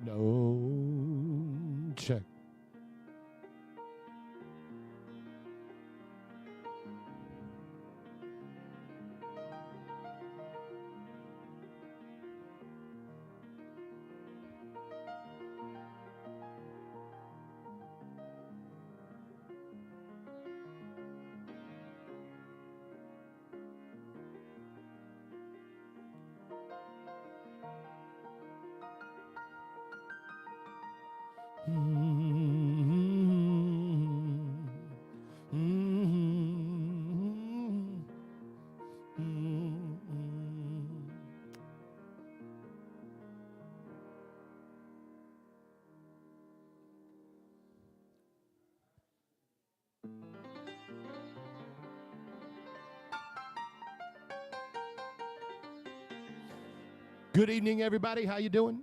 No, check. Good evening, everybody. How you doing?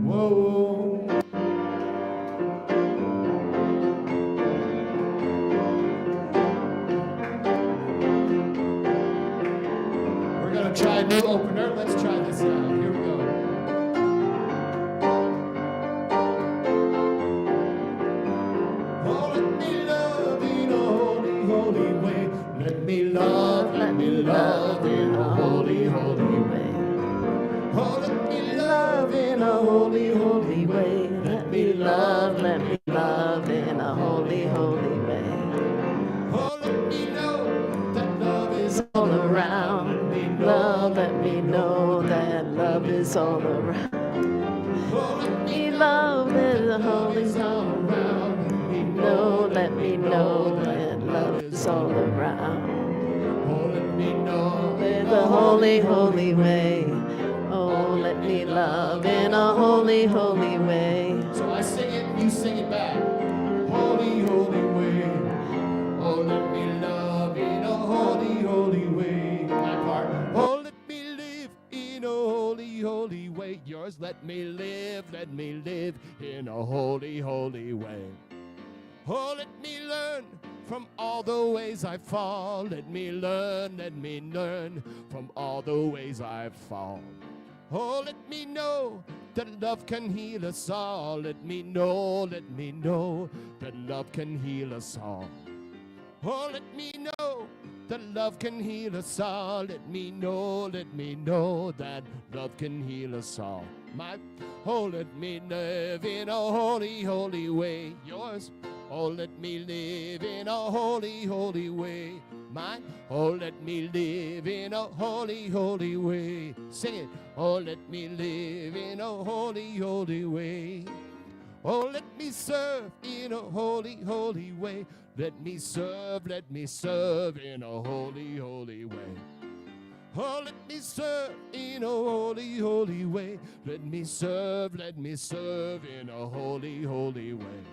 Whoa. We're going to try a new opener. Let's try this out. Here we go. Oh, let me love in a holy, holy way. Let me love in a holy, holy way. Oh, let me love in a holy, holy way. Let me love in a holy, holy way. Oh, let me know that love is all around. Let me know that love is all around. Oh, let me love that love is all around. Let me know that love is all around. Oh, let me know in the holy, holy way. Oh, let me love in a holy, holy way. So I sing it, and you sing it back. Holy, holy way. Oh, let me love in a holy, holy way. My part. Oh, let me live in a holy, holy way. Yours, let me live in a holy, holy way. Oh, let me learn from all the ways I fall. Let me learn from all the ways I fall. Oh, let me know that love can heal us all. Let me know that love can heal us all. Oh, let me know that love can heal us all. Let me know that love can heal us all. Oh, let me live in a holy, holy way. Yours. Oh, let me live in a holy, holy way. Mine. Oh, let me live in a holy, holy way. Sing it. Oh, let me live in a holy, holy way. Oh, let me serve in a holy, holy way. Let me serve in a holy, holy way. Oh, let me serve in a holy, holy way. Let me serve in a holy, holy way.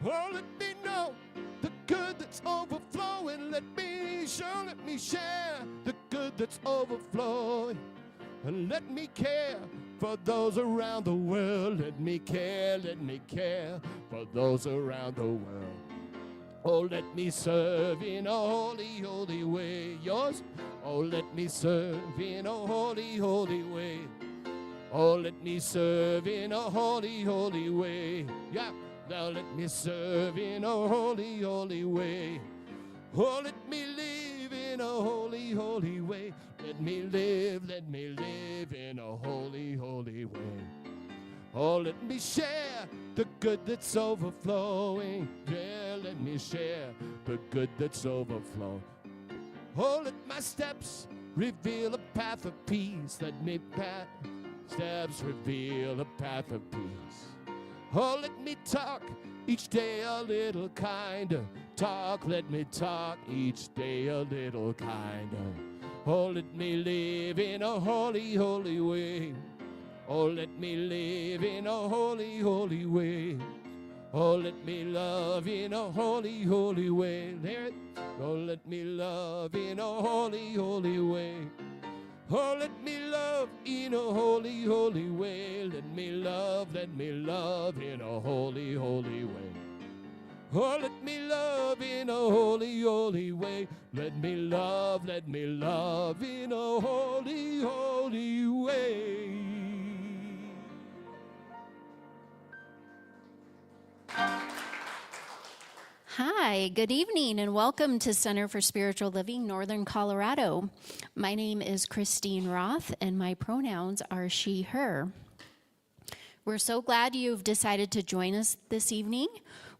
Oh, let me know the good that's overflowing. Let me share the good that's overflowing. And let me care for those around the world. Let me care for those around the world. Oh, let me serve in a holy, holy way. Yours? Oh, let me serve in a holy, holy way. Oh, let me serve in a holy, holy way. Yeah. Now let me serve in a holy, holy way. Oh, let me live in a holy, holy way. Let me live in a holy, holy way. Oh, let me share the good that's overflowing. Yeah, let me share the good that's overflowing. Oh, let my steps reveal a path of peace. Let me steps reveal a path of peace. Oh, let me talk each day a little kinder. Let me talk each day a little kinder. Oh, let me live in a holy, holy way. Oh, let me live in a holy, holy way. Oh, let me love in a holy, holy way. There it. Oh, let me love in a holy, holy way. Oh, let me love in a holy, holy way. Let me love in a holy, holy way. Oh, let me love in a holy, holy way. Let me love in a holy, holy way. Hi, good evening, and welcome to Center for Spiritual Living, Northern Colorado. My name is Christine Roth, and my pronouns are she, her. We're so glad you've decided to join us this evening.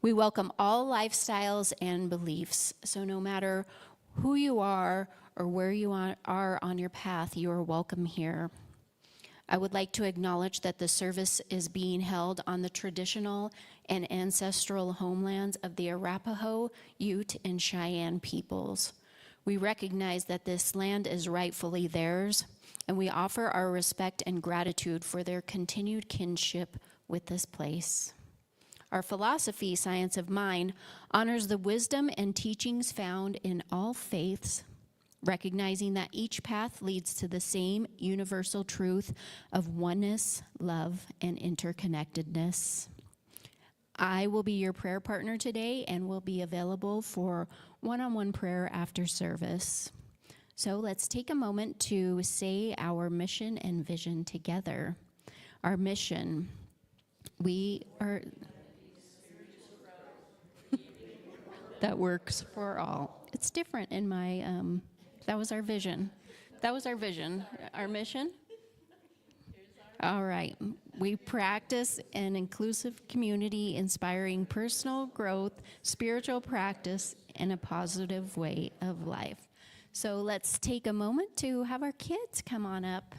We welcome all lifestyles and beliefs, so no matter who you are or where you are on your path, you are welcome here. I would like to acknowledge that the service is being held on the traditional and ancestral homelands of the Arapaho, Ute, and Cheyenne peoples. We recognize that this land is rightfully theirs, and we offer our respect and gratitude for their continued kinship with this place. Our philosophy, Science of Mind, honors the wisdom and teachings found in all faiths, recognizing that each path leads to the same universal truth of oneness, love, and interconnectedness. I will be your prayer partner today and will be available for one-on-one prayer after service. So let's take a moment to say our mission and vision together. Our mission, we are... that works for all. It's different in my... that was our vision. That was our vision. Our mission? All right. We practice an inclusive community, inspiring personal growth, spiritual practice, and a positive way of life. So let's take a moment to have our kids come on up.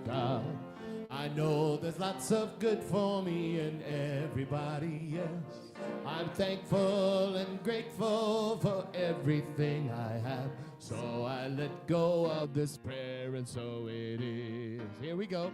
God, I know there's lots of good for me and everybody else. I'm thankful and grateful for everything I have. So I let go of this prayer, and so it is. Here we go.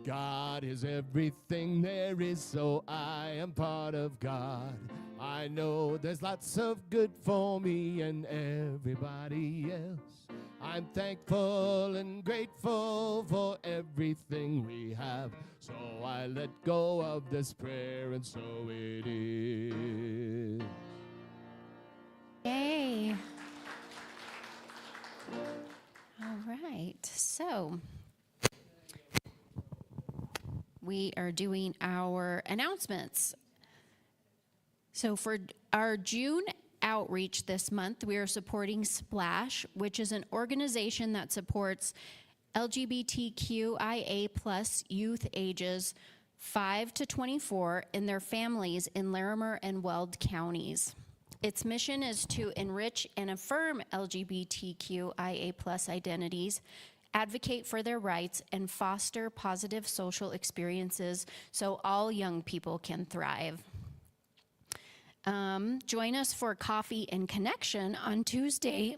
God is everything there is, so I am part of God. I know there's lots of good for me and everybody else. I'm thankful and grateful for everything we have. So I let go of this prayer, and so it is. Yay. All right, so we are doing our announcements. So for our June outreach this month, we are supporting Splash, which is an organization that supports LGBTQIA plus youth ages 5 to 24 and their families in Larimer and Weld counties. Its mission is to enrich and affirm LGBTQIA plus identities, advocate for their rights, and foster positive social experiences so all young people can thrive. Join us for Coffee and Connection on Tuesday,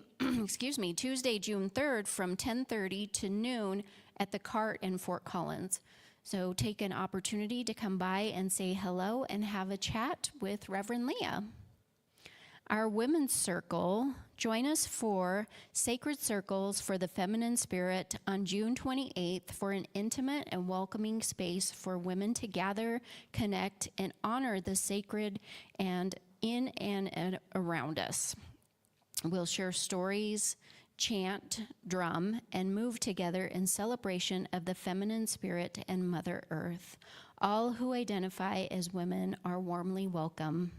Tuesday, June 3rd from 10:30 to noon at the Cart in Fort Collins. So take an opportunity to come by and say hello and have a chat with Reverend Leah. Our Women's Circle, join us for Sacred Circles for the Feminine Spirit on June 28th for an intimate and welcoming space for women to gather, connect, and honor the sacred and in and around us. We'll share stories, chant, drum, and move together in celebration of the feminine spirit and Mother Earth. All who identify as women are warmly welcome.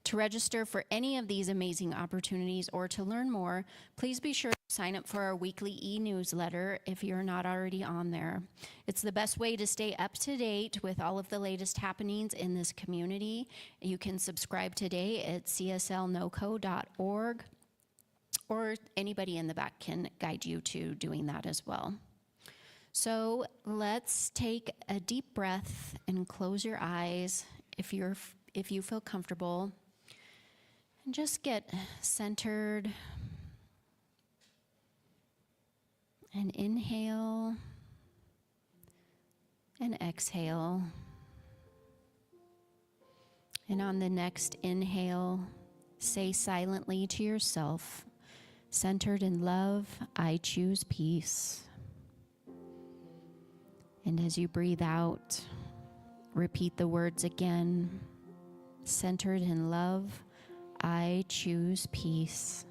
To register for any of these amazing opportunities or to learn more, please be sure to sign up for our weekly e-newsletter if you're not already on there. It's the best way to stay up to date with all of the latest happenings in this community. You can subscribe today at cslnoco.org, or anybody in the back can guide you to doing that as well. So let's take a deep breath and close your eyes if you feel comfortable. And just get centered and inhale and exhale. And on the next inhale, say silently to yourself, centered in love, I choose peace. And as you breathe out, repeat the words again, centered in love, I choose peace.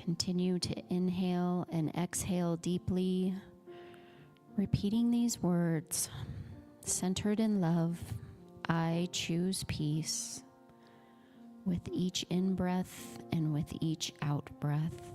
Continue to inhale and exhale deeply, repeating these words, centered in love, I choose peace, with each in-breath and with each out-breath.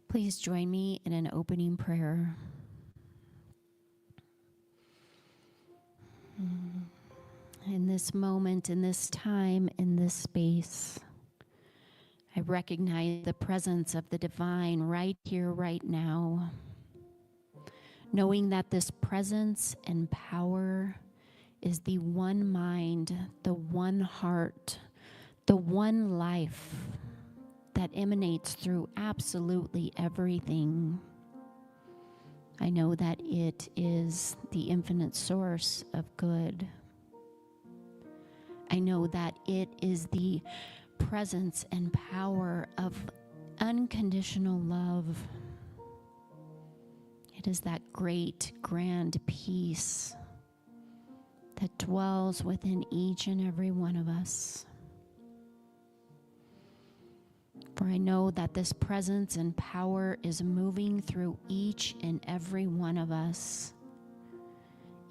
Please join me in an opening prayer. In this moment, in this time, in this space, I recognize the presence of the divine right here, right now, knowing that this presence and power is the one mind, the one heart, the one life that emanates through absolutely everything. I know that it is the infinite source of good. I know that it is the presence and power of unconditional love. It is that great, grand peace that dwells within each and every one of us. For I know that this presence and power is moving through each and every one of us,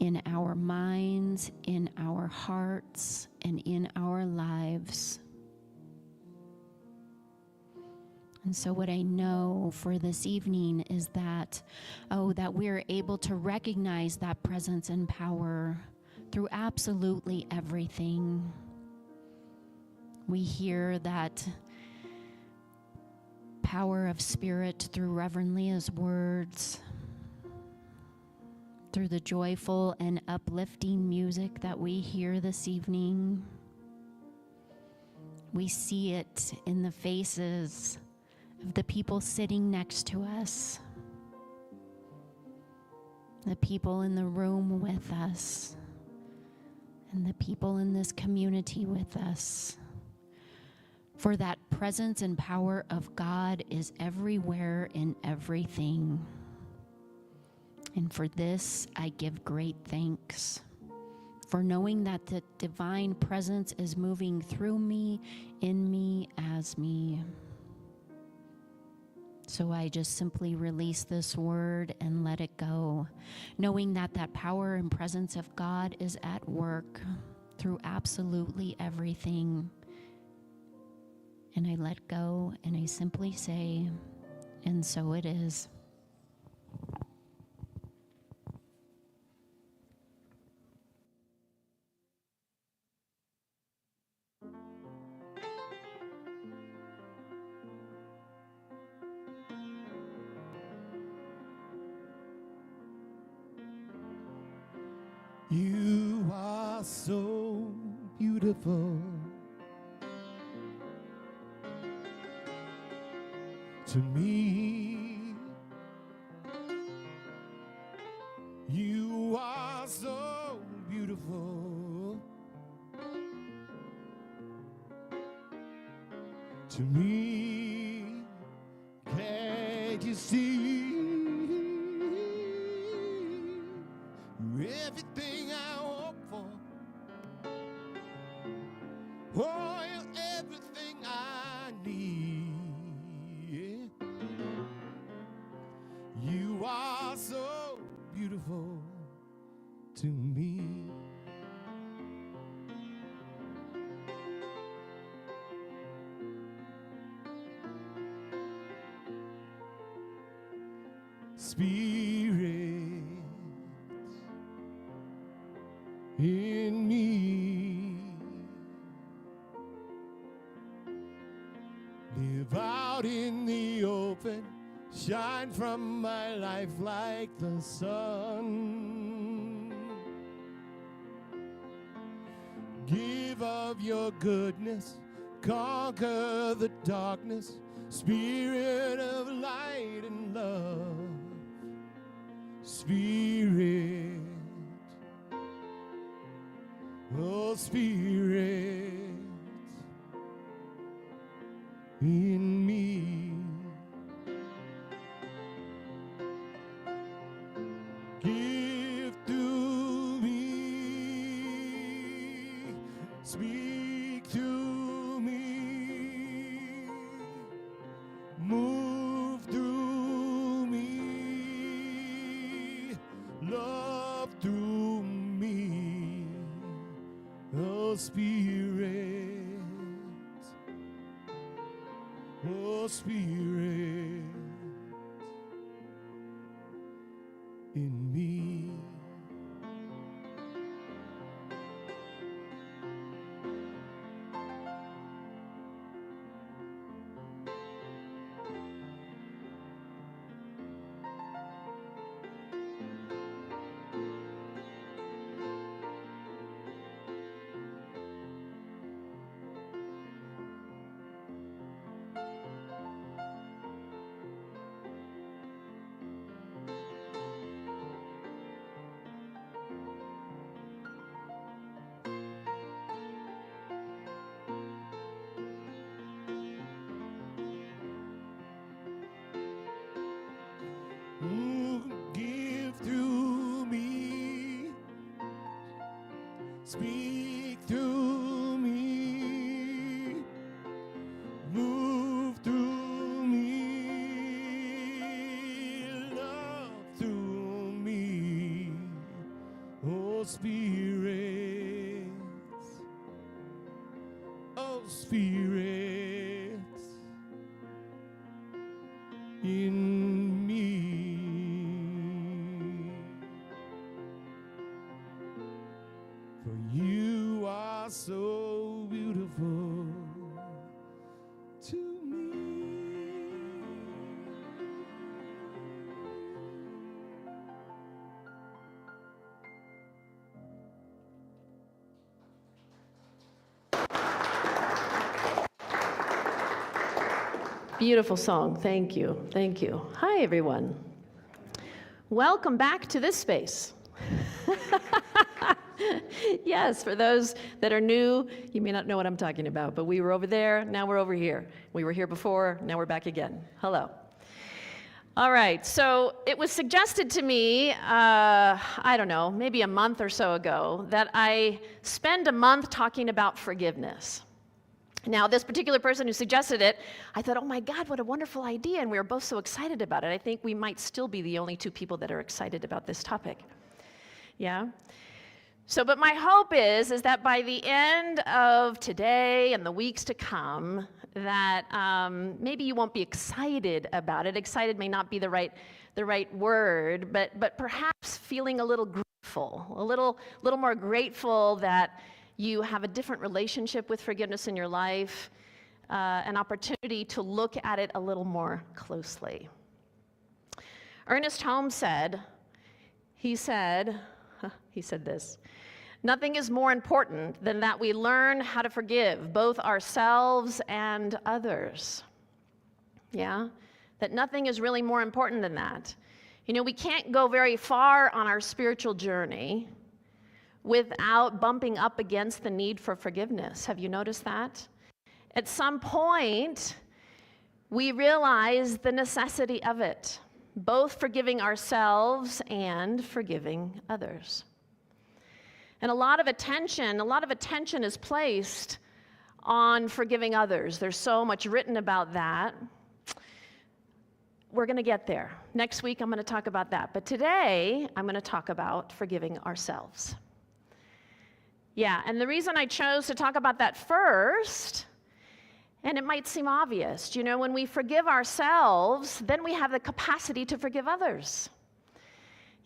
in our minds, in our hearts, and in our lives. And so what I know for this evening is that, that we are able to recognize that presence and power through absolutely everything. We hear that power of spirit through Reverend Leah's words, through the joyful and uplifting music that we hear this evening. We see it in the faces of the people sitting next to us, the people in the room with us, and the people in this community with us. For that presence and power of God is everywhere in everything. And for this, I give great thanks. For knowing that the divine presence is moving through me, in me, as me. So I just simply release this word and let it go, knowing that that power and presence of God is at work through absolutely everything. And I let go and I simply say, and so it is. You are so beautiful to me. You are so beautiful to me. Can't you see everything I hope for? Oh, you're everything I need. Yeah. You are so beautiful to me. Spirit, in me. Live out in the open, shine from my life like the sun. Give of your goodness, conquer the darkness, Spirit of light and love. Spirit, oh Spirit, in me. Give to me, speak to me, move through me, love through me, oh Spirit, oh Spirit, in me. Give through me, speak through me, move through me, love through me, oh Spirit, oh Spirit, in me. For you are so beautiful to me. Beautiful song. Thank you. Thank you. Hi, everyone. Welcome back to this space. Yes, for those that are new, you may not know what I'm talking about, but we were over there, now we're over here. We were here before, now we're back again. Hello. All right, so it was suggested to me, I don't know, maybe a month or so ago, that I spend a month talking about forgiveness. Now, this particular person who suggested it, I thought, oh my God, what a wonderful idea, and we were both so excited about it. I think we might still be the only two people that are excited about this topic. Yeah? So, but my hope is that by the end of today and the weeks to come, that maybe you won't be excited about it. Excited may not be the right word, but perhaps feeling a little grateful, a little more grateful that you have a different relationship with forgiveness in your life, an opportunity to look at it a little more closely. Ernest Holmes said this: "Nothing is more important than that we learn how to forgive both ourselves and others." Yeah? That nothing is really more important than that. You know, we can't go very far on our spiritual journey without bumping up against the need for forgiveness. Have you noticed that? At some point, we realize the necessity of it, both forgiving ourselves and forgiving others. And a lot of attention is placed on forgiving others. There's so much written about that. We're going to get there. Next week, I'm going to talk about that. But today, I'm going to talk about forgiving ourselves. Yeah, and the reason I chose to talk about that first, and it might seem obvious, you know, when we forgive ourselves, then we have the capacity to forgive others.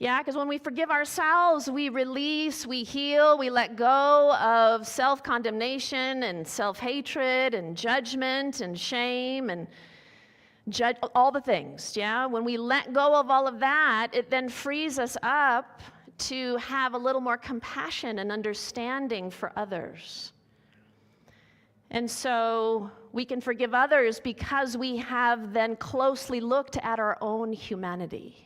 Yeah, because when we forgive ourselves, we release, we heal, we let go of self-condemnation and self-hatred and judgment and shame and all the things, yeah? When we let go of all of that, it then frees us up to have a little more compassion and understanding for others. And so we can forgive others because we have then closely looked at our own humanity.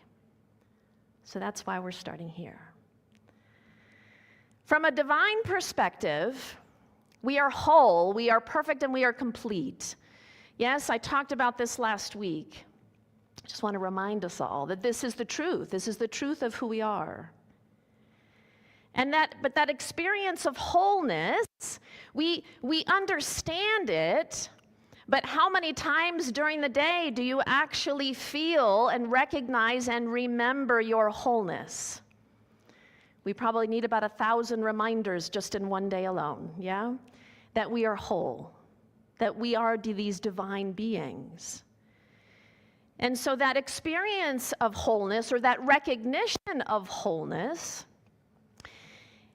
So that's why we're starting here. From a divine perspective, we are whole, we are perfect, and we are complete. Yes, I talked about this last week. I just want to remind us all that this is the truth. This is the truth of who we are. But that experience of wholeness, we understand it, but how many times during the day do you actually feel and recognize and remember your wholeness? We probably need about 1,000 reminders just in one day alone, yeah? That we are whole, that we are these divine beings. And so that experience of wholeness, or that recognition of wholeness,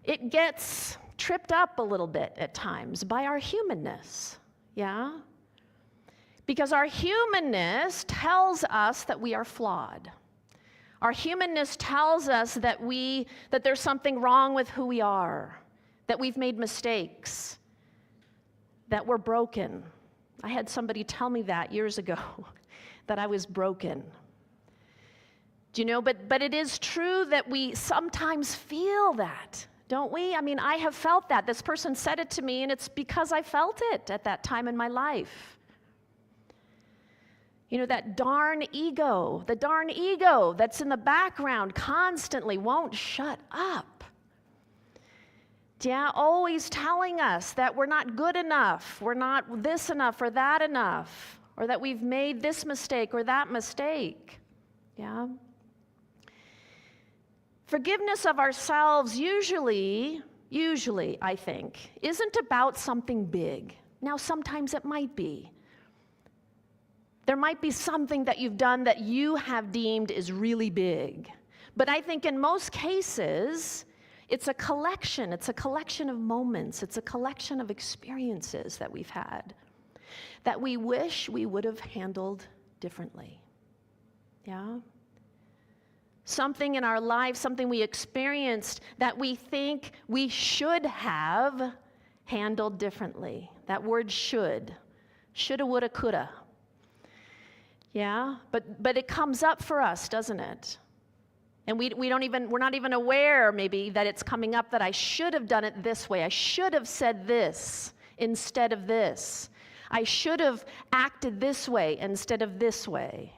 it gets tripped up a little bit at times by our humanness, yeah? Because our humanness tells us that we are flawed. Our humanness tells us that there's something wrong with who we are, that we've made mistakes, that we're broken. I had somebody tell me that years ago, that I was broken. Do you know, but it is true that we sometimes feel that, don't we? I mean, I have felt that. This person said it to me, and it's because I felt it at that time in my life. You know, that darn ego, the darn ego that's in the background constantly won't shut up. Yeah, always telling us that we're not good enough, we're not this enough or that enough, or that we've made this mistake or that mistake. Yeah. Forgiveness of ourselves usually, I think, isn't about something big. Now, sometimes it might be. There might be something that you've done that you have deemed is really big. But I think in most cases, it's a collection of moments, it's a collection of experiences that we've had that we wish we would have handled differently. Yeah? Something in our life, something we experienced that we think we should have handled differently. That word should. Shoulda, woulda, coulda. Yeah, but it comes up for us, doesn't it? And we're not even aware maybe that it's coming up, that I should have done it this way. I should have said this instead of this. I should have acted this way instead of this way.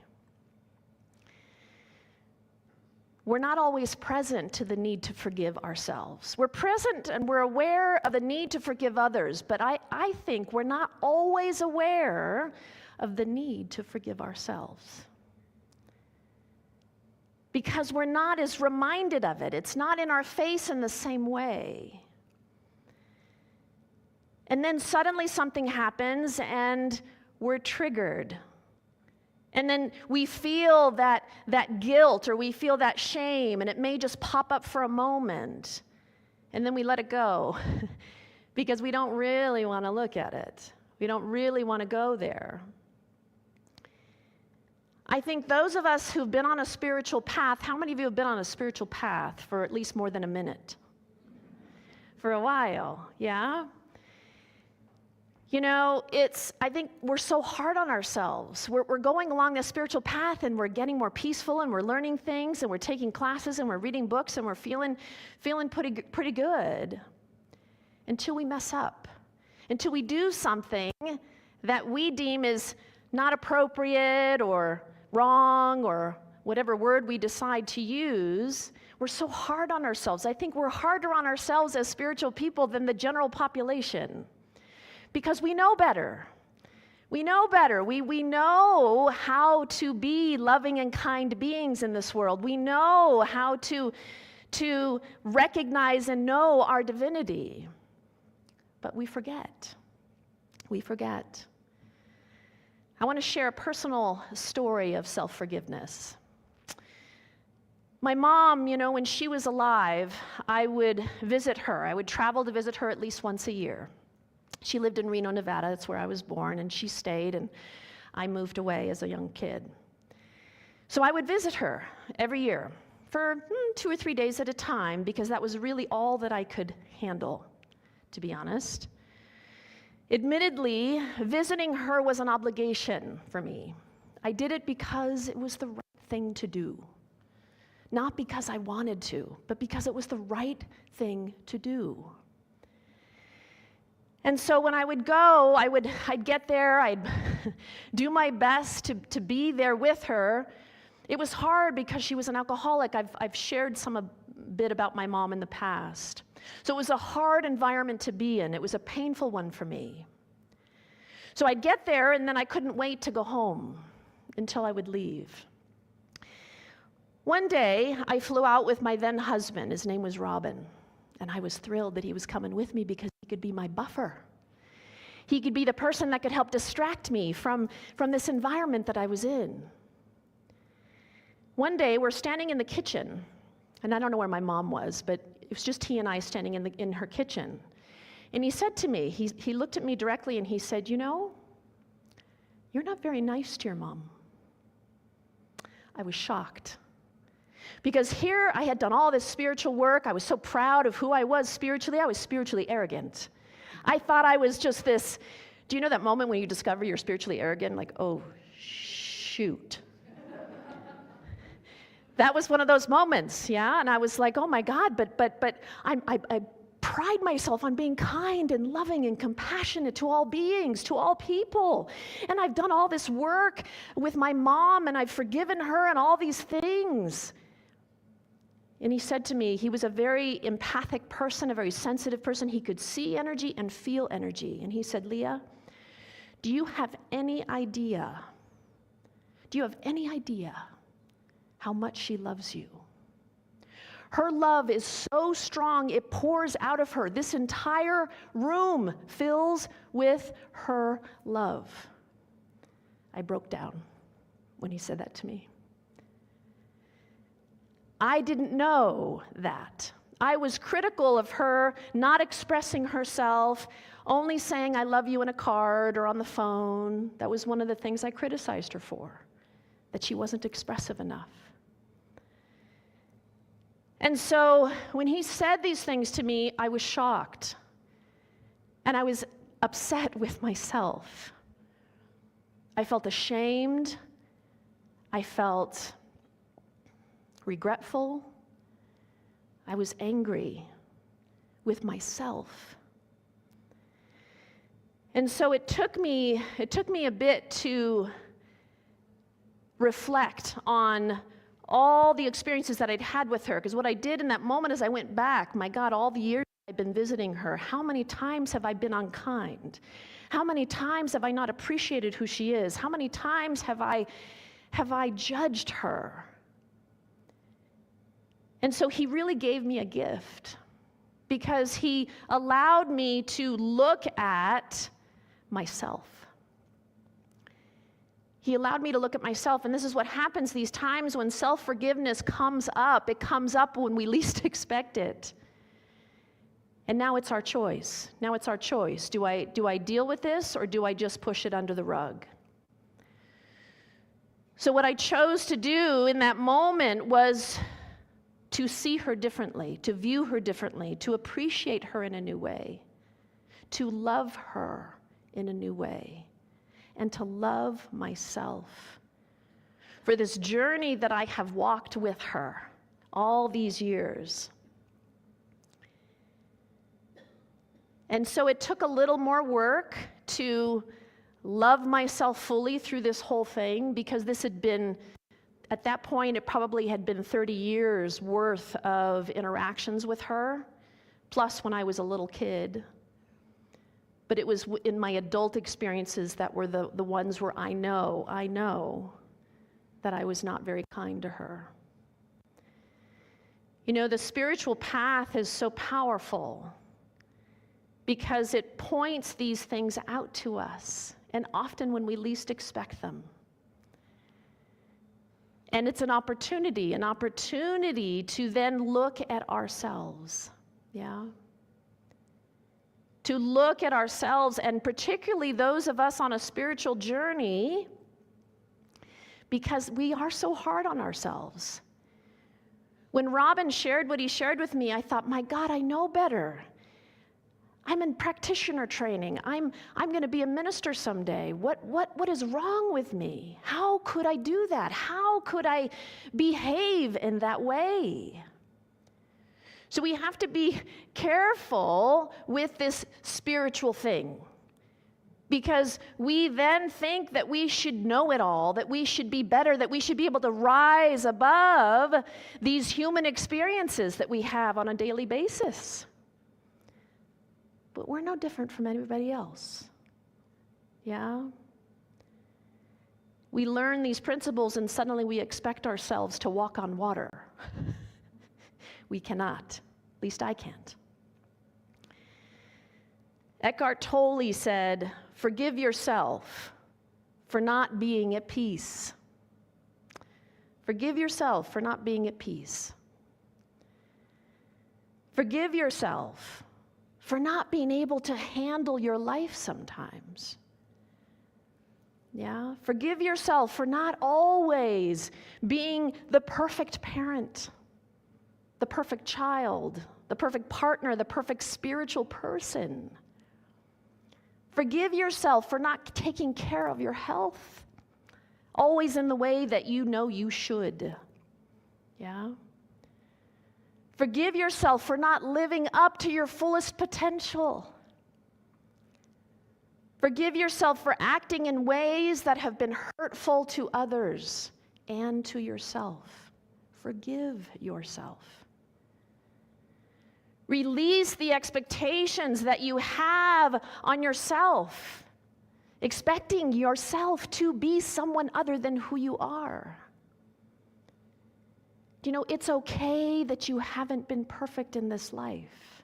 We're not always present to the need to forgive ourselves. We're present and we're aware of the need to forgive others, but I think we're not always aware of the need to forgive ourselves. Because we're not as reminded of it. It's not in our face in the same way. And then suddenly something happens and we're triggered. And then we feel that guilt, or we feel that shame, and it may just pop up for a moment. And then we let it go because we don't really want to look at it. We don't really want to go there. I think those of us who've been on a spiritual path, how many of you have been on a spiritual path for at least more than a minute? For a while, yeah? You know, I think we're so hard on ourselves. We're going along this spiritual path, and we're getting more peaceful, and we're learning things, and we're taking classes, and we're reading books, and we're feeling pretty good until we mess up, until we do something that we deem is not appropriate or wrong, or whatever word we decide to use. We're so hard on ourselves. I think we're harder on ourselves as spiritual people than the general population. Because we know better. We know better. We know how to be loving and kind beings in this world. We know how to recognize and know our divinity. But we forget. We forget. I want to share a personal story of self-forgiveness. My mom, when she was alive, I would visit her. I would travel to visit her at least once a year. She lived in Reno, Nevada. That's where I was born, and she stayed, and I moved away as a young kid. So I would visit her every year for 2 or 3 days at a time, because that was really all that I could handle, to be honest. Admittedly, visiting her was an obligation for me. I did it because it was the right thing to do. Not because I wanted to, but because it was the right thing to do. And so when I would go, I'd get there, I'd do my best to be there with her. It was hard because she was an alcoholic. I've shared a bit about my mom in the past. So it was a hard environment to be in. It was a painful one for me. So I'd get there, and then I couldn't wait to go home until I would leave. One day, I flew out with my then husband. His name was Robin, and I was thrilled that he was coming with me because he could be my buffer. He could be the person that could help distract me from this environment that I was in. One day, we're standing in the kitchen, and I don't know where my mom was, but it was just he and I standing in her kitchen. And he said to me, he looked at me directly and he said, you're not very nice to your mom. I was shocked. Because here I had done all this spiritual work. I was so proud of who I was spiritually. I was spiritually arrogant. I thought I was just this, do you know that moment when you discover you're spiritually arrogant? Like, oh, shoot. That was one of those moments, yeah? And I was like, oh my God, but I pride myself on being kind and loving and compassionate to all beings, to all people. And I've done all this work with my mom, and I've forgiven her and all these things. And he said to me, he was a very empathic person, a very sensitive person. He could see energy and feel energy. And he said, Leah, do you have any idea how much she loves you? Her love is so strong, it pours out of her. This entire room fills with her love. I broke down when he said that to me. I didn't know that. I was critical of her not expressing herself, only saying I love you in a card or on the phone. That was one of the things I criticized her for, that she wasn't expressive enough. And so when he said these things to me, I was shocked. And I was upset with myself. I felt ashamed. I felt regretful. I was angry with myself. And so it took me a bit to reflect on all the experiences that I'd had with her, because what I did in that moment is I went back, my God, all the years I've been visiting her, how many times have I been unkind? How many times have I not appreciated who she is? How many times have I judged her? And so he really gave me a gift, because he allowed me to look at myself. He allowed me to look at myself, and this is what happens these times when self-forgiveness comes up. It comes up when we least expect it. And now it's our choice. Now it's our choice. Do I deal with this, or do I just push it under the rug? So what I chose to do in that moment was to see her differently, to view her differently, to appreciate her in a new way, to love her in a new way, and to love myself. For this journey that I have walked with her all these years. And so it took a little more work to love myself fully through this whole thing, because this had been, at that point, it probably had been 30 years worth of interactions with her, plus when I was a little kid. But it was in my adult experiences that were the ones where I know that I was not very kind to her. You know, the spiritual path is so powerful because it points these things out to us, and often when we least expect them. And it's an opportunity to then look at ourselves, yeah? To look at ourselves, and particularly those of us on a spiritual journey, because we are so hard on ourselves. When Robin shared what he shared with me, I thought, my God, I know better. I'm in practitioner training. I'm going to be a minister someday. What is wrong with me? How could I do that? How could I behave in that way? So we have to be careful with this spiritual thing, because we then think that we should know it all, that we should be better, that we should be able to rise above these human experiences that we have on a daily basis. But we're no different from anybody else. Yeah? We learn these principles and suddenly we expect ourselves to walk on water. We cannot. At least I can't. Eckhart Tolle said, "Forgive yourself for not being at peace." Forgive yourself for not being at peace. Forgive yourself for not being able to handle your life sometimes. Yeah? Forgive yourself for not always being the perfect parent, the perfect child, the perfect partner, the perfect spiritual person. Forgive yourself for not taking care of your health, always in the way that you know you should. Yeah? Forgive yourself for not living up to your fullest potential. Forgive yourself for acting in ways that have been hurtful to others and to yourself. Forgive yourself. Release the expectations that you have on yourself, expecting yourself to be someone other than who you are. You know, it's okay that you haven't been perfect in this life.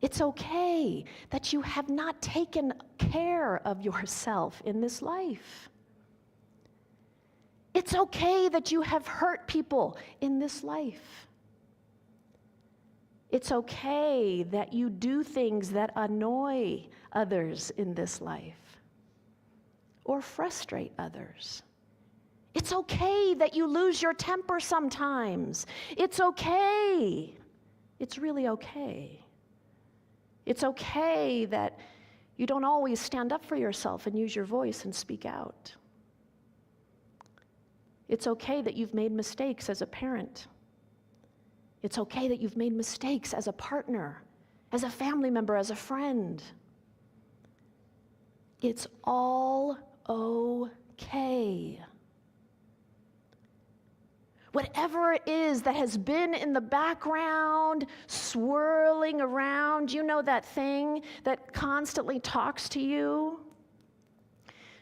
It's okay that you have not taken care of yourself in this life. It's okay that you have hurt people in this life. It's okay that you do things that annoy others in this life or frustrate others. It's okay that you lose your temper sometimes. It's okay. It's really okay. It's okay that you don't always stand up for yourself and use your voice and speak out. It's okay that you've made mistakes as a parent. It's okay that you've made mistakes as a partner, as a family member, as a friend. It's all okay. Whatever it is that has been in the background, swirling around, you know, that thing that constantly talks to you,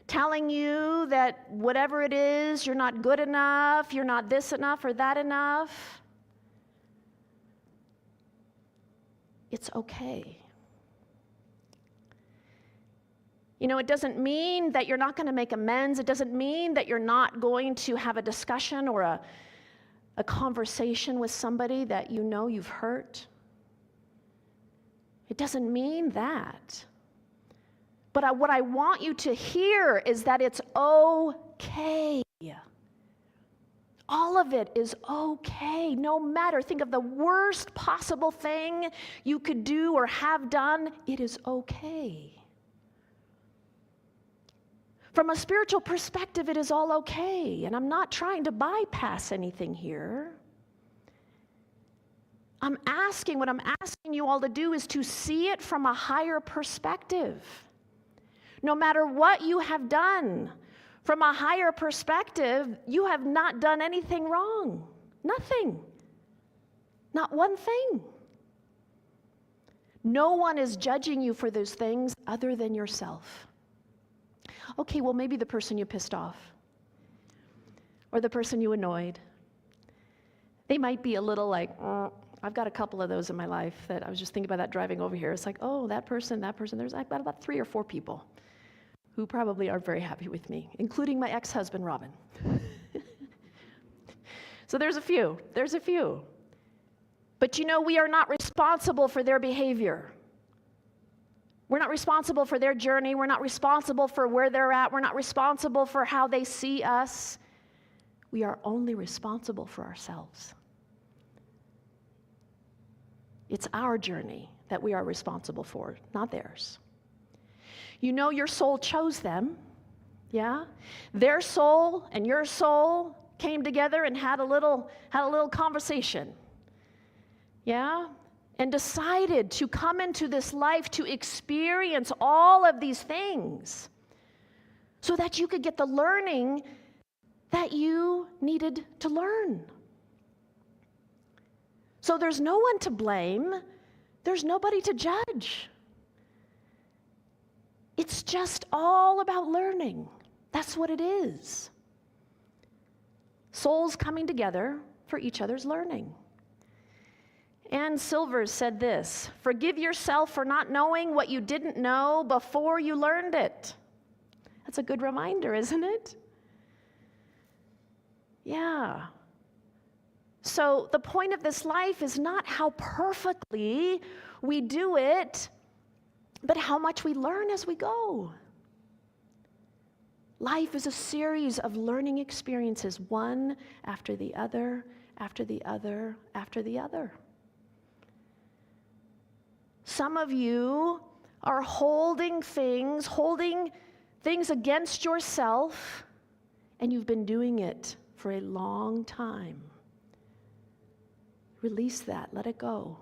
telling you that whatever it is, you're not good enough, you're not this enough or that enough. It's okay. You know, it doesn't mean that you're not going to make amends. It doesn't mean that you're not going to have a discussion or a conversation with somebody that you know you've hurt. It doesn't mean that. But what I want you to hear is that it's okay. All of it is okay, no matter. Think of the worst possible thing you could do or have done. It is okay. From a spiritual perspective, it is all okay. And I'm not trying to bypass anything here. What I'm asking you all to do is to see it from a higher perspective. No matter what you have done, from a higher perspective, you have not done anything wrong. Nothing. Not one thing. No one is judging you for those things other than yourself. Okay, well, maybe the person you pissed off or the person you annoyed, they might be a little like, I've got a couple of those in my life that I was just thinking about that driving over here. It's like, oh, that person. There's about 3 or 4 people who probably aren't very happy with me, including my ex-husband, Robin. So there's a few. But you know, we are not responsible for their behavior. We're not responsible for their journey. We're not responsible for where they're at. We're not responsible for how they see us. We are only responsible for ourselves. It's our journey that we are responsible for, not theirs. You know, your soul chose them, yeah? Their soul and your soul came together and had a little conversation, yeah? And decided to come into this life to experience all of these things so that you could get the learning that you needed to learn. So there's no one to blame. There's nobody to judge. It's just all about learning. That's what it is. Souls coming together for each other's learning. Ann Silvers said this, "Forgive yourself for not knowing what you didn't know before you learned it." That's a good reminder, isn't it? Yeah. So the point of this life is not how perfectly we do it, but how much we learn as we go. Life is a series of learning experiences, one after the other, after the other, after the other. Some of you are holding things against yourself, and you've been doing it for a long time. Release that, let it go.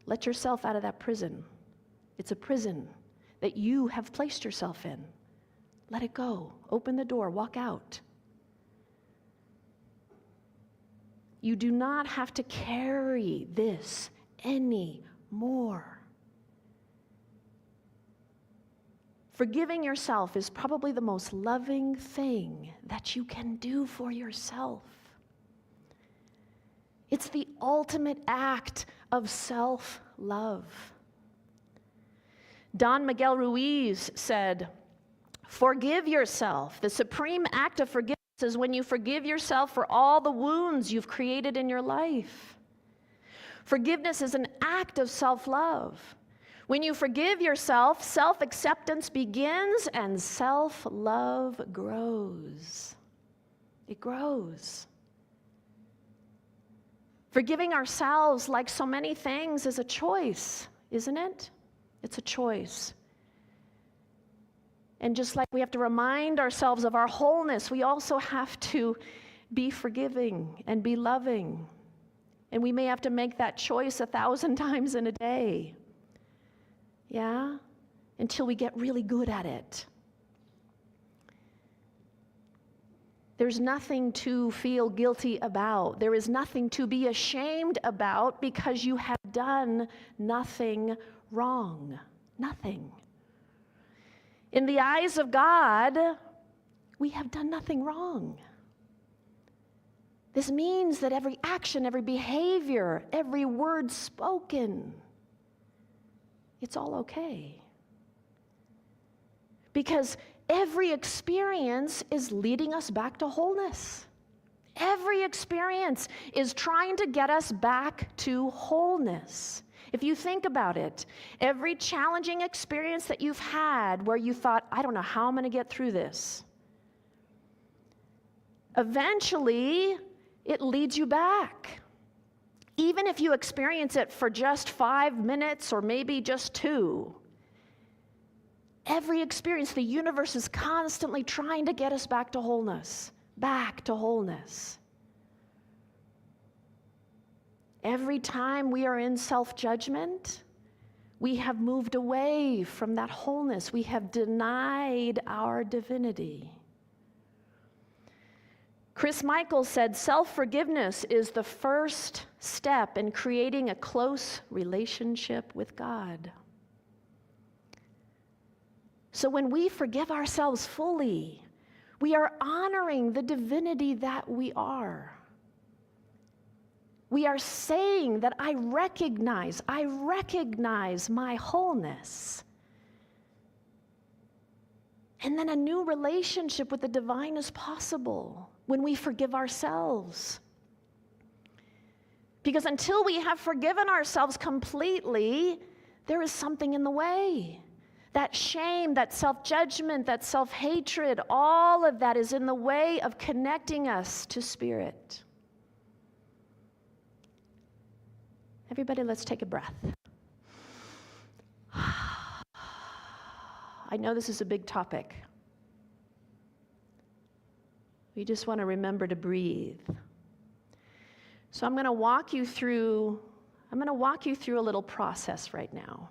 Let yourself out of that prison. It's a prison that you have placed yourself in. Let it go. Open the door, walk out. You do not have to carry this anymore. Forgiving yourself is probably the most loving thing that you can do for yourself. It's the ultimate act of self-love. Don Miguel Ruiz said, "Forgive yourself. The supreme act of forgiveness is when you forgive yourself for all the wounds you've created in your life. Forgiveness is an act of self-love. When you forgive yourself, self-acceptance begins and self-love grows. It grows. Forgiving ourselves, like so many things, is a choice, isn't it? It's a choice. And just like we have to remind ourselves of our wholeness, we also have to be forgiving and be loving. And we may have to make that choice 1,000 times in a day. Yeah? Until we get really good at it. There's nothing to feel guilty about. There is nothing to be ashamed about because you have done nothing wrong. Nothing. In the eyes of God, we have done nothing wrong. This means that every action, every behavior, every word spoken, it's all okay. Because every experience is leading us back to wholeness. Every experience is trying to get us back to wholeness. If you think about it, every challenging experience that you've had where you thought, I don't know how I'm going to get through this, eventually it leads you back. Even if you experience it for just 5 minutes or maybe just 2, every experience, the universe is constantly trying to get us back to wholeness, back to wholeness. Every time we are in self-judgment, we have moved away from that wholeness. We have denied our divinity. Chris Michael said, self-forgiveness is the first step in creating a close relationship with God. So when we forgive ourselves fully, we are honoring the divinity that we are. We are saying that I recognize my wholeness. And then a new relationship with the divine is possible when we forgive ourselves. Because until we have forgiven ourselves completely, there is something in the way. That shame, that self-judgment, that self-hatred, all of that is in the way of connecting us to Spirit. Everybody, let's take a breath. I know this is a big topic. We just want to remember to breathe. So I'm going to walk you through a little process right now.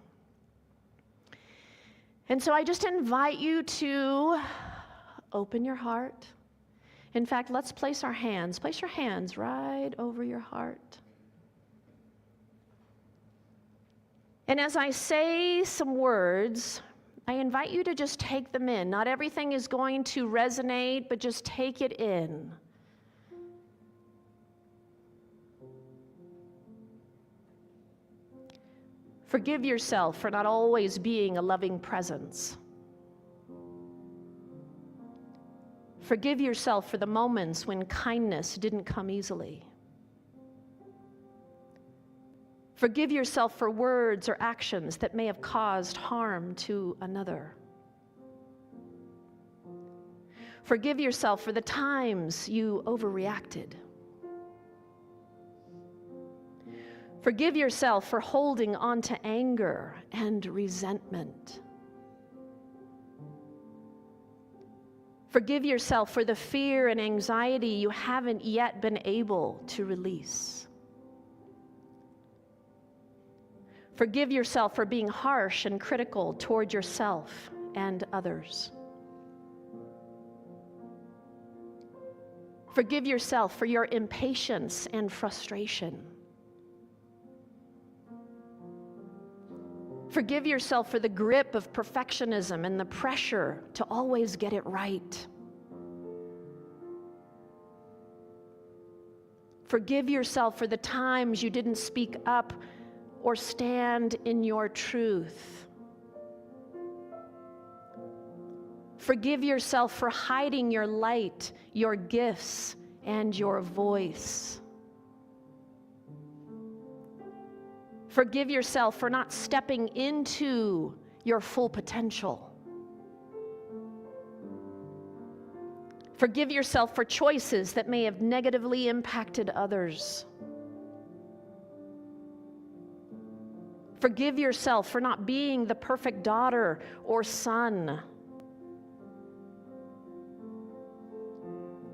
And so I just invite you to open your heart. In fact, let's place your hands right over your heart. And as I say some words, I invite you to just take them in. Not everything is going to resonate, but just take it in. Forgive yourself for not always being a loving presence. Forgive yourself for the moments when kindness didn't come easily. Forgive yourself for words or actions that may have caused harm to another. Forgive yourself for the times you overreacted. Forgive yourself for holding on to anger and resentment. Forgive yourself for the fear and anxiety you haven't yet been able to release. Forgive yourself for being harsh and critical toward yourself and others. Forgive yourself for your impatience and frustration. Forgive yourself for the grip of perfectionism and the pressure to always get it right. Forgive yourself for the times you didn't speak up or stand in your truth. Forgive yourself for hiding your light, your gifts, and your voice. Forgive yourself for not stepping into your full potential. Forgive yourself for choices that may have negatively impacted others. Forgive yourself for not being the perfect daughter or son.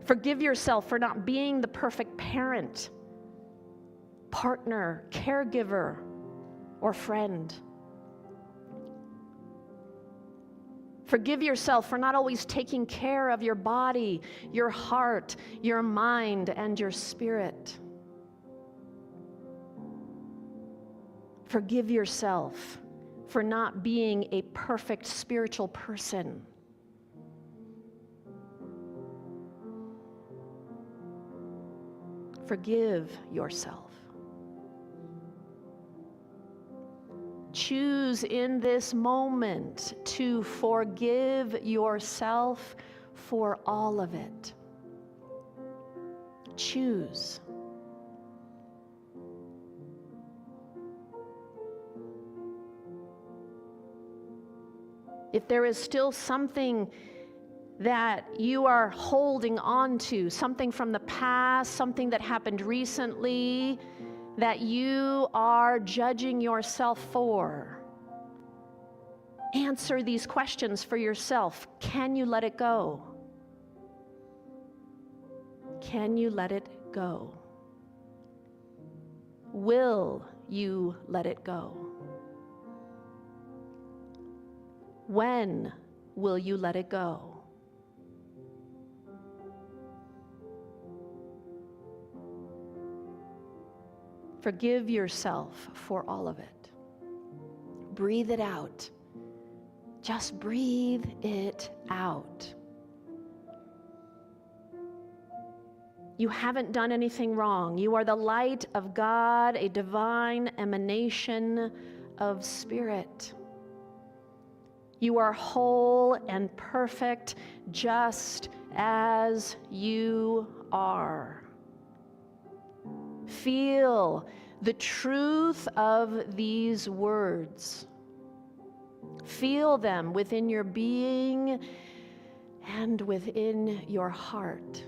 Forgive yourself for not being the perfect parent, partner, caregiver, or friend. Forgive yourself for not always taking care of your body, your heart, your mind, and your spirit. Forgive yourself for not being a perfect spiritual person. Forgive yourself. Choose in this moment to forgive yourself for all of it. Choose. If there is still something that you are holding on to, something from the past, something that happened recently, that you are judging yourself for, answer these questions for yourself. Can you let it go? Can you let it go? Will you let it go? When will you let it go? Forgive yourself for all of it. Breathe it out. Just breathe it out. You haven't done anything wrong. You are the light of God, a divine emanation of spirit. You are whole and perfect just as you are. Feel the truth of these words. Feel them within your being and within your heart.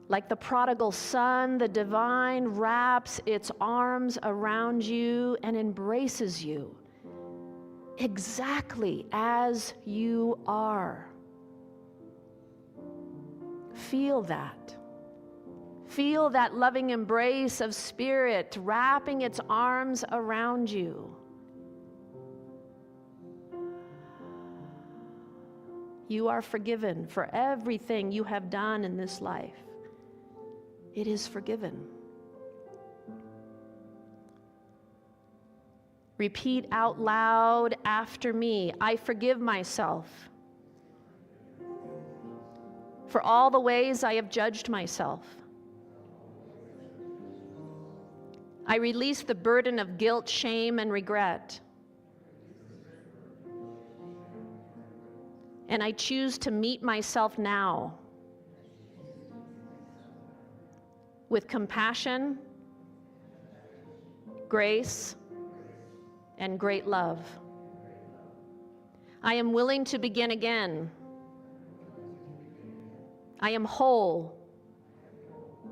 Like the prodigal son, the divine wraps its arms around you and embraces you exactly as you are. Feel that. Feel that loving embrace of spirit wrapping its arms around you. You are forgiven for everything you have done in this life. It is forgiven. Repeat out loud after me. I forgive myself for all the ways I have judged myself. I release the burden of guilt, shame, and regret. And I choose to meet myself now with compassion, grace, and great love. I am willing to begin again. I am whole.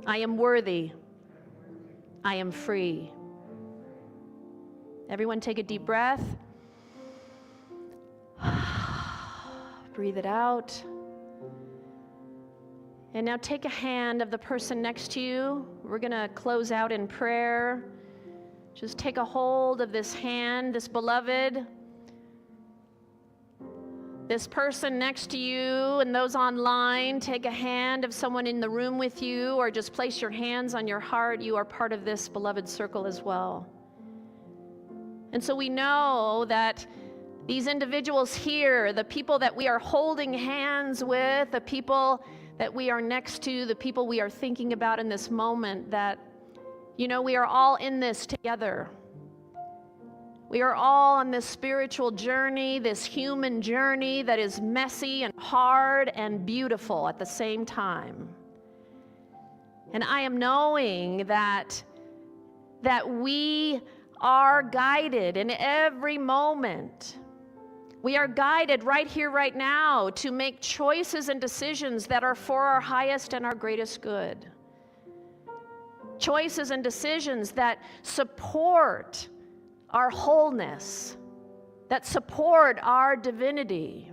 I am worthy. I am free. Everyone take a deep breath. Breathe it out. And now take a hand of the person next to you. We're going to close out in prayer. Just take a hold of this hand, this beloved, this person next to you, and those online. Take a hand of someone in the room with you, or just place your hands on your heart. You are part of this beloved circle as well. And so we know that these individuals here, the people that we are holding hands with, the people that we are next to, the people we are thinking about in this moment, that, you know, we are all in this together. We are all on this spiritual journey, this human journey that is messy and hard and beautiful at the same time. And I am knowing that we are guided in every moment. We are guided right here, right now, to make choices and decisions that are for our highest and our greatest good. Choices and decisions that support our wholeness, that support our divinity.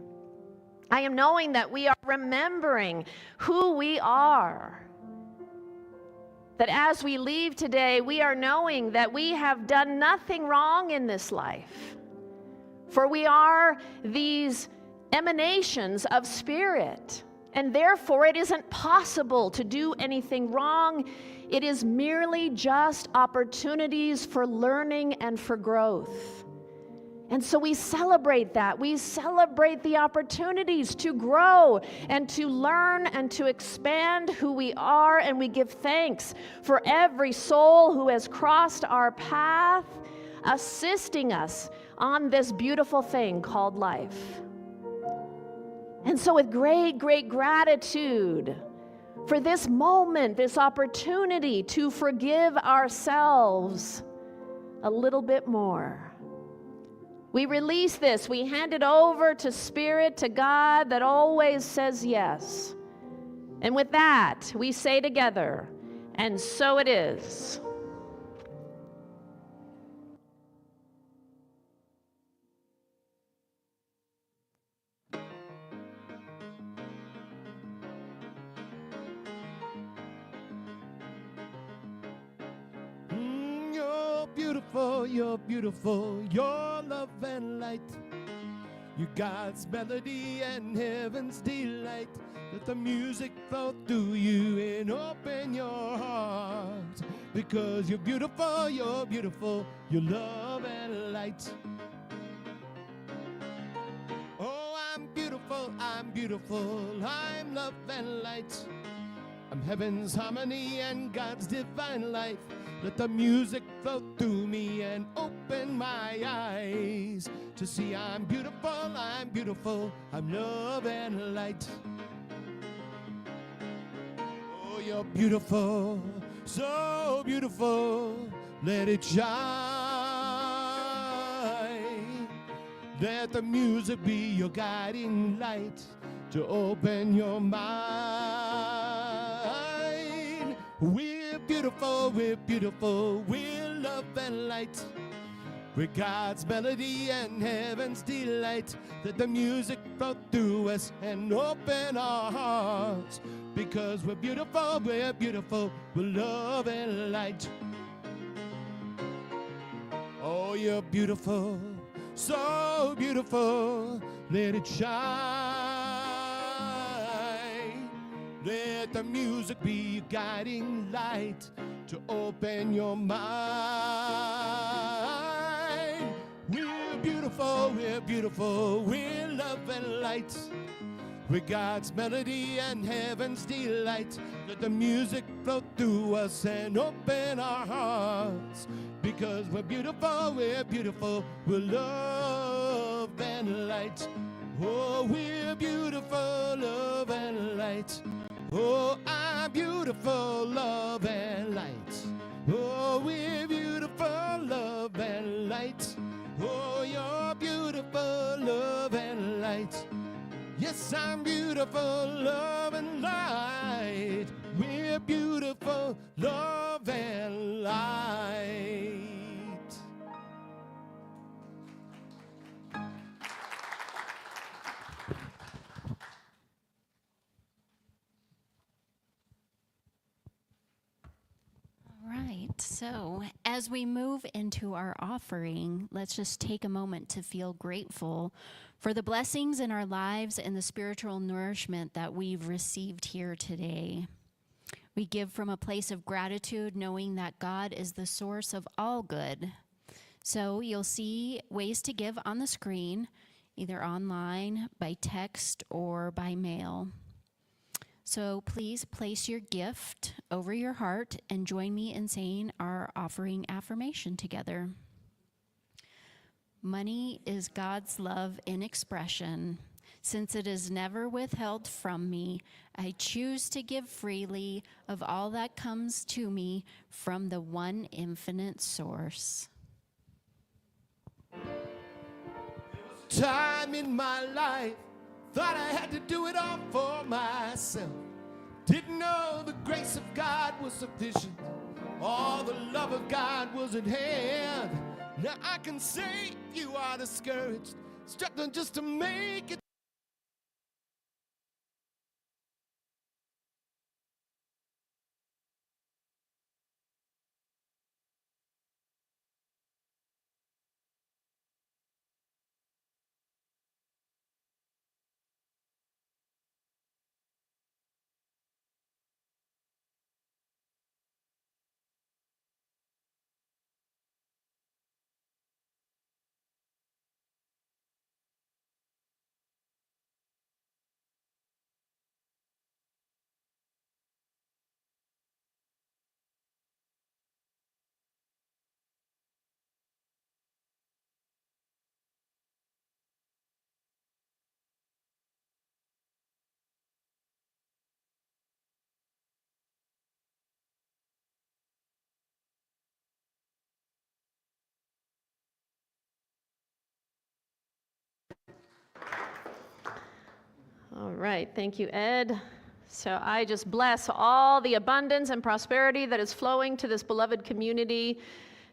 I am knowing that we are remembering who we are. That as we leave today, we are knowing that we have done nothing wrong in this life. For we are these emanations of spirit, and therefore it isn't possible to do anything wrong. It is merely just opportunities for learning and for growth. And so we celebrate that. We celebrate the opportunities to grow and to learn and to expand who we are, and we give thanks for every soul who has crossed our path, assisting us on this beautiful thing called life. And so with great, great gratitude for this moment, this opportunity to forgive ourselves a little bit more, we release this. We hand it over to Spirit, to God that always says yes. And with that, we say together, and so it is. You're beautiful, you're love and light. You're God's melody and heaven's delight. Let the music flow through you and open your heart. Because you're beautiful, you're love and light. Oh, I'm beautiful, I'm love and light. I'm heaven's harmony and God's divine life. Let the music flow through me and open my eyes to see I'm beautiful, I'm love and light. Oh, you're beautiful, so beautiful, let it shine. Let the music be your guiding light to open your mind. We're beautiful, we're love and light. We're God's melody and heaven's delight. Let the music flow through us and open our hearts, because we're beautiful, we're love and light. Oh, you're beautiful, so beautiful, let it shine. Let the music be your guiding light to open your mind. We're beautiful, we're love and light. We're God's melody and heaven's delight. Let the music flow through us and open our hearts, because we're beautiful, we're love and light. Oh, we're beautiful, love and light. Oh, I'm beautiful, love and light. Oh, we're beautiful, love and light. Oh, you're beautiful, love and light. Yes, I'm beautiful, love and light. We're beautiful, love and light. Right. So, as we move into our offering, let's just take a moment to feel grateful for the blessings in our lives and the spiritual nourishment that we've received here today. We give from a place of gratitude, knowing that God is the source of all good. So, you'll see ways to give on the screen, either online, by text, or by mail. So please place your gift over your heart and join me in saying our offering affirmation together. Money is God's love in expression. Since it is never withheld from me, I choose to give freely of all that comes to me from the one infinite source. Time in my life, thought I had to do it all for myself. Didn't know the grace of God was sufficient. All the love of God was at hand. Now I can say you are discouraged, struggling just to make it. All right, thank you, Ed. So I just bless all the abundance and prosperity that is flowing to this beloved community.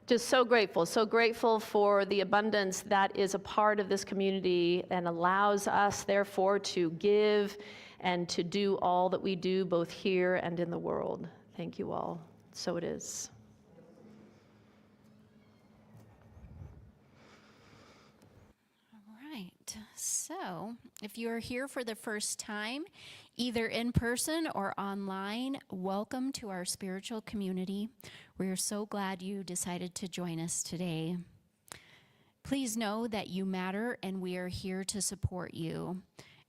Just so grateful for the abundance that is a part of this community and allows us, therefore, to give and to do all that we do, both here and in the world. Thank you all. So it is. Right. So, if you're here for the first time, either in person or online, welcome to our spiritual community. We're so glad you decided to join us today. Please know that you matter and we are here to support you.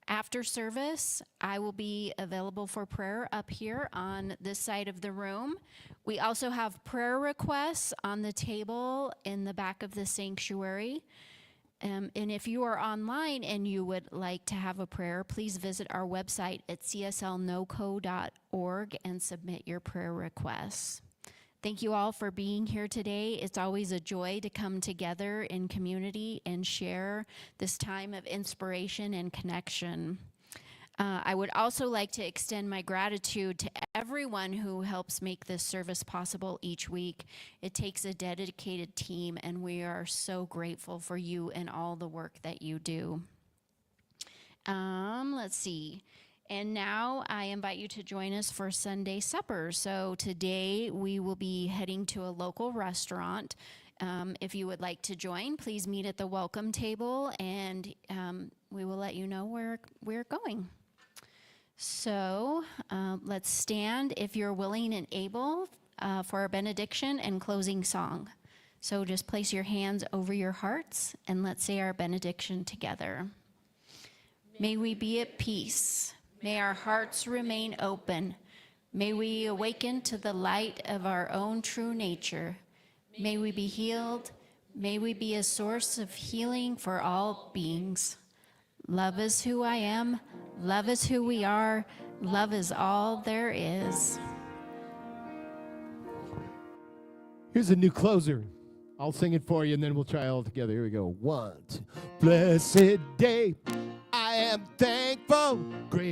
After service, I will be available for prayer up here on this side of the room. We also have prayer requests on the table in the back of the sanctuary. And if you are online and you would like to have a prayer, please visit our website at cslnoco.org and submit your prayer requests. Thank you all for being here today. It's always a joy to come together in community and share this time of inspiration and connection. I would also like to extend my gratitude to everyone who helps make this service possible each week. It takes a dedicated team, and we are so grateful for you and all the work that you do. Let's see. And now I invite you to join us for Sunday supper. So today we will be heading to a local restaurant. If you would like to join, please meet at the welcome table, and we will let you know where we're going. So let's stand if you're willing and able for our benediction and closing song. So just place your hands over your hearts and let's say our benediction together. May we be at peace. May our hearts remain open. May we awaken to the light of our own true nature. May we be healed. May we be a source of healing for all beings. Love is who I am. Love is who we are. Love is all there is. Here's a new closer. I'll sing it for you, and then we'll try it all together. Here we go. 1, 2. Blessed day, I am thankful. Great